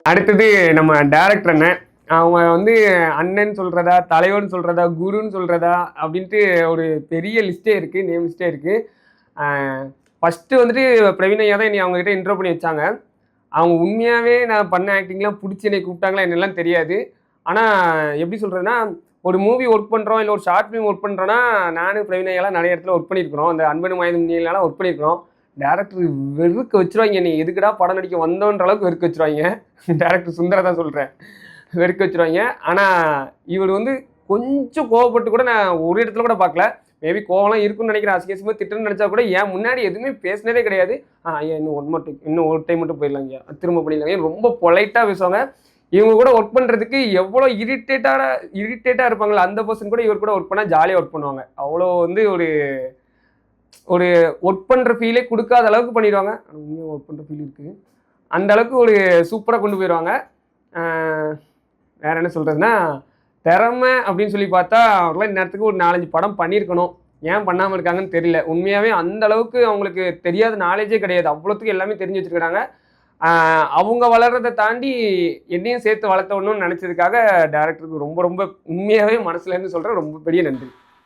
அடுத்தது நம்ம டேரக்டர் அண்ணன். அவங்க வந்து அண்ணன் சொல்றதா, தலைவன் சொல்றதா, குருன்னு சொல்றதா அப்படின்ட்டு ஒரு பெரிய லிஸ்ட்டே இருக்கு. நேம் லிஸ்ட்டே இருக்கு. அ ஃபர்ஸ்ட்டு வந்துட்டு பிரவீன் ஐயா தான் என்னைய அவங்ககிட்ட இன்ட்ரோ பண்ணி வச்சாங்க. அவங்க உண்மையாவே நான் பண்ண ஆக்டிங்லாம் புடிச்சு என்னைய கூப்பிட்டாங்களா என்னலாம் தெரியாது. ஆனா எப்படி சொல்றதுன்னா, ஒரு மூவி ஒர்க் பண்றோம், இல்ல ஒரு ஷார்ட் ஃபிலிம் ஒர்க் பண்றோம்னா, நானும் பிரவீன் ஐயாலாம் நெறைய இடத்துல ஒர்க் பண்ணியிருக்கிறோம். அந்த அன்பனும் ஆயுதம் நீலாம் ஒர்க் பண்ணியிருக்கிறோம். டைரக்டர் வெறுக்க வச்சுருவாய்ங்க. நீ எதுக்குடா படம் நடிக்க வந்தோன்ற அளவுக்கு வெறுக்க வச்சுருவாய்ங்க. டைரக்டர் சுந்தர தான் சொல்றேன். வெறுக்க வச்சுருவாய்ங்க. ஆனா, இவரு வந்து கொஞ்சம் கோவப்பட்டு கூட நான் ஒரு இடத்துல கூட பார்க்கல. மேபி கோவம்லாம் இருக்குன்னு நினைக்கிறேன். அசிங்கமா திட்டணும்னு நினைச்சா கூட என் முன்னாடி எதுவுமே பேசினதே கிடையாது. ஐயா இன்னும் ஒன் மோர் டேக், இன்னும் ஒரு டைம் மட்டும் போயிடலாங்கய்யா, திரும்ப பண்ணிடலாங்க. ரொம்ப பொலைட்டா பேசுவாங்க. இவங்க கூட ஒர்க் பண்றதுக்கு எவ்வளோ இரிட்டேட்டா இருப்பாங்களா, அந்த பர்சன் கூட இவர் கூட ஒர்க் பண்ணா ஜாலியா ஒர்க் பண்ணுவாங்க. அவ்வளோ வந்து ஒரு ஒரு ஒர்க் பண்ற ஃபீலே குடுக்காத அளவுக்கு பண்ணிடுவாங்க. உண்மையா ஒர்க் பண்ற ஃபீல் இருக்கு. அந்த அளவுக்கு ஒரு சூப்பரா கொண்டு போயிருவாங்க. அ வேற என்ன சொல்றதுன்னா, திறமை அப்படின்னு சொல்லி பார்த்தா, அவர்லாம் இந்நேரத்துக்கு ஒரு 4, 5 படம் பண்ணியிருக்கணும். ஏன் பண்ணாம இருக்காங்கன்னு தெரியல. உண்மையாவே அந்த அளவுக்கு அவங்களுக்கு தெரியாத நாலேஜே கிடையாது. அவ்வளோத்துக்கு எல்லாமே தெரிஞ்சு வச்சிருக்காங்க. அ அவங்க வளர்றத தாண்டி என்னையும் சேர்த்து வளர்த்தணும்னு நெனச்சதுக்காக டைரக்டருக்கு ரொம்ப ரொம்ப உண்மையாவே மனசுல இருந்து சொல்றேன். ரொம்ப பெரிய நன்றி.